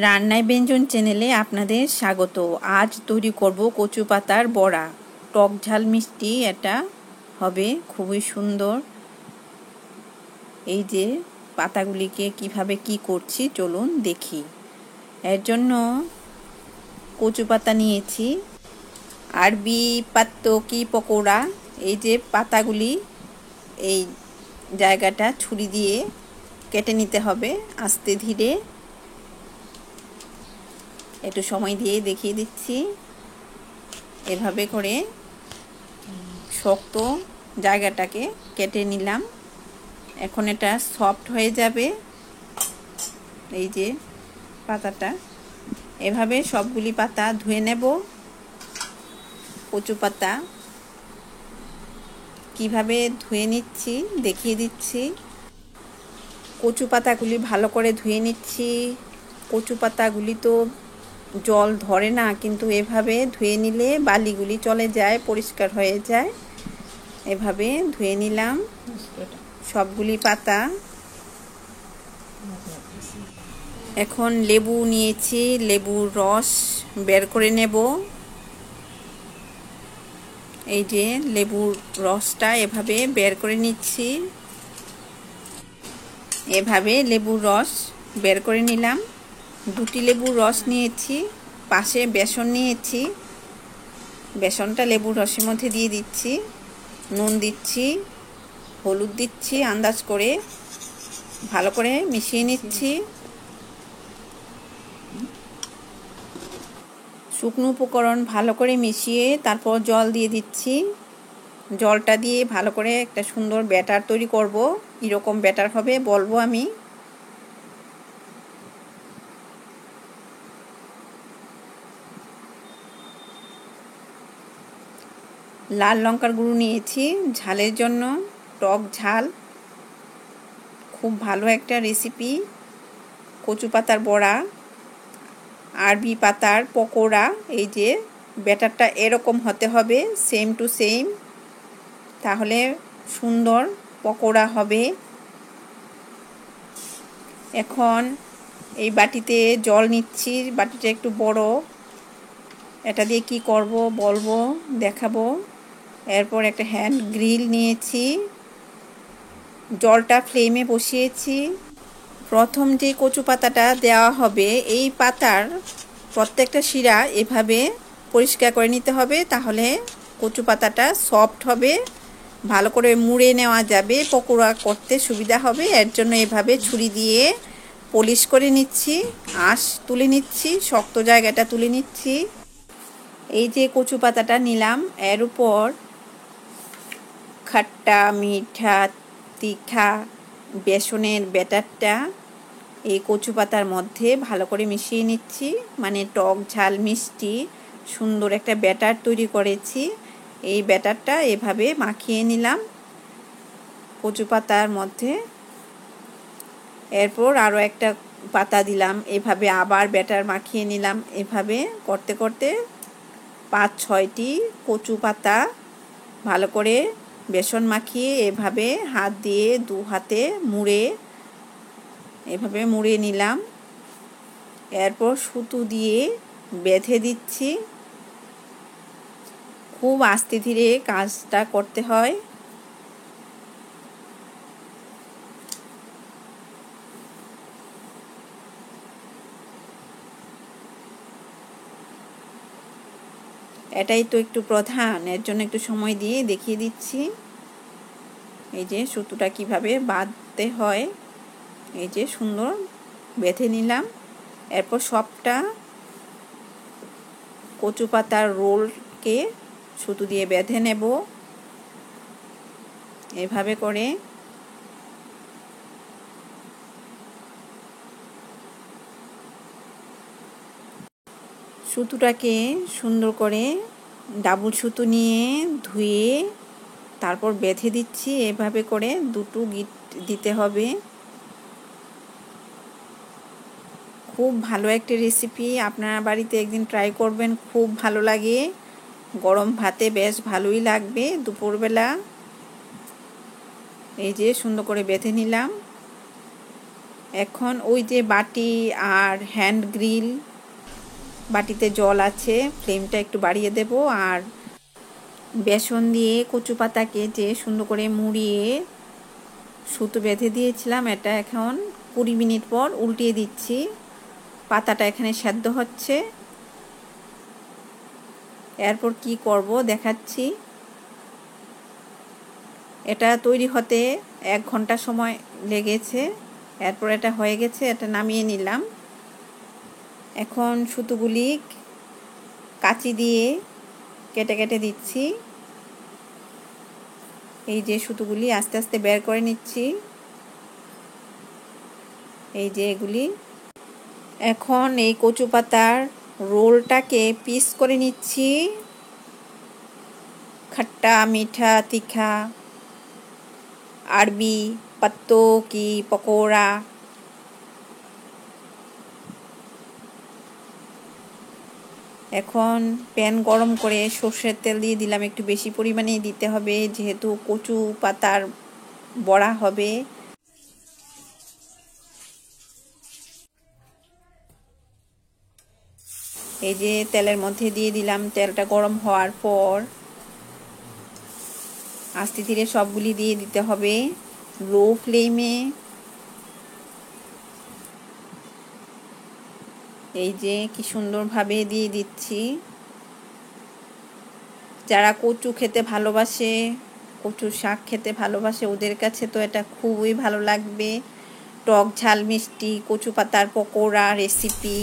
রান্নায় ব্যঞ্জন চ্যানেলে আপনাদের স্বাগত। আজ তৈরি করব কচু পাতার বড়া। টক ঝাল মিষ্টি এটা হবে, খুবই সুন্দর। এই যে পাতাগুলিকে কিভাবে কি করছি চলুন দেখি। এর জন্য কচু পাতা নিয়েছি, আরবি পাত্ত কি পকোড়া। এই যে পাতাগুলি এই জায়গাটা ছুরি দিয়ে কেটে নিতে হবে আস্তে ধীরে। একটু সময় দিয়ে দেখিয়ে দিচ্ছি। এভাবে করে শক্ত জায়গাটাকে কেটে নিলাম। এখন এটা সফট হয়ে যাবে। এই যে পাতাটা এভাবে সবগুলি পাতা ধুয়ে নেব। কচু পাতা কিভাবে ধুয়ে নিচ্ছি দেখিয়ে দিচ্ছি। কচু পাতাগুলি ভালো করে ধুয়ে নিচ্ছি। কচু পাতাগুলি তো জল ধরে না, কিন্তু এভাবে ধুয়ে নিলে বালিগুলি চলে যায়, পরিষ্কার হয়ে যায়। এভাবে ধুয়ে নিলাম সবগুলি পাতা। এখন লেবু নিয়েছি, লেবুর রস বের করে নেব। এই যে লেবুর রসটা এভাবে বের করে নিচ্ছি। এভাবে লেবুর রস বের করে নিলাম। দুটি লেবুর রস নিয়েছি, পাশে বেসন নিয়েছি। বেসনটা লেবুর রসের মধ্যে দিয়ে দিচ্ছি। নুন দিচ্ছি, হলুদ দিচ্ছি আন্দাজ করে। ভালো করে মিশিয়ে নিচ্ছি। শুকনো উপকরণ ভালো করে মিশিয়ে তারপর জল দিয়ে দিচ্ছি। জলটা দিয়ে ভালো করে একটা সুন্দর ব্যাটার তৈরি করব। এরকম ব্যাটার হবে বলবো আমি। লাল লঙ্কার গুঁড়ো নিয়েছি ঝালের জন্য, টক ঝাল। খুব ভালো একটা রেসিপি কচু পাতার বড়া, আরবি পাতার পকোড়া। এই যে ব্যাটারটা এরকম হতে হবে, সেম টু সেম, তাহলে সুন্দর পকোড়া হবে। এখন এই বাটিতে জল নিচ্ছি, বাটিটা একটু বড়। এটা দিয়ে কি করব বলবো, দেখাবো। এরপর একটা হ্যান্ড গ্রিল নিয়েছি, জলটা ফ্লেমে বসিয়েছি। প্রথম যে কচু পাতাটা দেওয়া হবে, এই পাতার প্রত্যেকটা শিরা এভাবে পরিষ্কার করে নিতে হবে, তাহলে কচু পাতাটা সফট হবে, ভালো করে মুড়ে নেওয়া যাবে, পকোড়া করতে সুবিধা হবে। এর জন্য এভাবে ছুরি দিয়ে পলিশ করে নিচ্ছি, আঁশ তুলে নিচ্ছি, শক্ত জায়গাটা তুলে নিচ্ছি। এই যে কচু পাতাটা নিলাম, এর উপর খাট্টা মিঠা তিখা বেসনের ব্যাটারটা এই কচু পাতার মধ্যে ভালো করে মিশিয়ে নিচ্ছি। মানে টক ঝাল মিষ্টি সুন্দর একটা ব্যাটার তৈরি করেছি। এই ব্যাটারটা এভাবে মাখিয়ে নিলাম কচু পাতার মধ্যে। এরপর আরও একটা পাতা দিলাম, এভাবে আবার ব্যাটার মাখিয়ে নিলাম। এভাবে করতে করতে 5-6টি কচু পাতা ভালো করে বেসন মাখিয়ে এভাবে হাত দিয়ে 2 হাতে মুড়ে এভাবে মুড়ে নিলাম। এরপর সুতো দিয়ে বেঁধে দিচ্ছি। খুব আস্তে ধীরে কাজটা করতে হয়। এটাই তো একটু প্রধান, এর জন্য একটু সময় দিয়ে দেখিয়ে দিচ্ছি। এই যে সুতোটা কিভাবে বাঁধতে হয়, এই যে সুন্দর বেঁধে নিলাম। এরপর সবটা কচু পাতার রোলকে সুতো দিয়ে বেঁধে নেব এভাবে করে। সুতোটাকে সুন্দর করে ডাবল সুতো নিয়ে ধুয়ে তারপর বেঁধে দিচ্ছি। এভাবে করে 2টো গিট দিতে হবে। খুব ভালো একটা রেসিপি, আপনারা বাড়িতে একদিন ট্রাই করবেন, খুব ভালো লাগে। গরম ভাতে বেশ ভালোই লাগবে দুপুরবেলা। এই যে সুন্দর করে বেঁধে নিলাম। এখন ওই যে বাটি আর হ্যান্ড গ্রিল, বাটিতে জল আছে, ফ্লেমটা একটু বাড়িয়ে দেব। আর বেসন দিয়ে কচু পাতাকে যে সুন্দর করে মুড়িয়ে সুতো বেঁধে দিয়েছিলাম, এটা এখন 20 মিনিট পর উল্টিয়ে দিচ্ছি। পাতাটা এখানে সেদ্ধ হচ্ছে। এরপর কি করব দেখাচ্ছি। এটা তৈরি হতে 1 ঘন্টা সময় লেগেছে। এরপর এটা হয়ে গেছে, এটা নামিয়ে নিলাম। এখন সুতোগুলি কাঁচি দিয়ে কেটে কেটে দিচ্ছি। এই যে সুতোগুলি আস্তে আস্তে বের করে নিচ্ছি, এই যে এগুলি। এখন এই কচু পাতার রোলটাকে পিস করে নিচ্ছি। खट्टा मीठा तीखा अरबी पत्तों की पकौड़ा। এখন প্যান গরম করে সরষের তেল দিয়ে দিলাম, একটু বেশি পরিমাণেই দিতে হবে যেহেতু কচু পাতার বড়া হবে। এই যে তেলের মধ্যে দিয়ে দিলাম। তেলটা গরম হওয়ার পর আস্তে ধীরে সবগুলি দিয়ে দিতে হবে লো ফ্লেমে। এই যে কি সুন্দরভাবে দিয়ে দিচ্ছি। যারা কচু খেতে ভালোবাসে, কচুর শাক খেতে ভালোবাসে, ওদের কাছে তো এটা খুবই ভালো লাগবে। টক ঝাল মিষ্টি কচু পাতার পকোড়া রেসিপি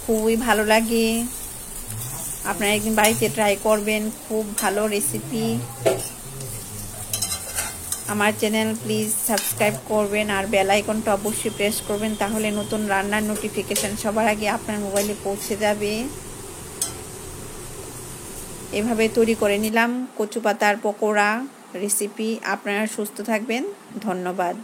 খুবই ভালো লাগে। আপনারা একদিন বাড়িতে ট্রাই করবেন, খুব ভালো রেসিপি। আমার চ্যানেল প্লিজ সাবস্ক্রাইব করবেন আর বেল আইকনটা অবশ্যই প্রেস করবেন, তাহলে নতুন রান্নার নোটিফিকেশন সবার আগে আপনার মোবাইলে পৌঁছে যাবে। এভাবে তৈরি করে নিলাম কচু পাতার পকোড়া রেসিপি। আপনারা সুস্থ থাকবেন, ধন্যবাদ।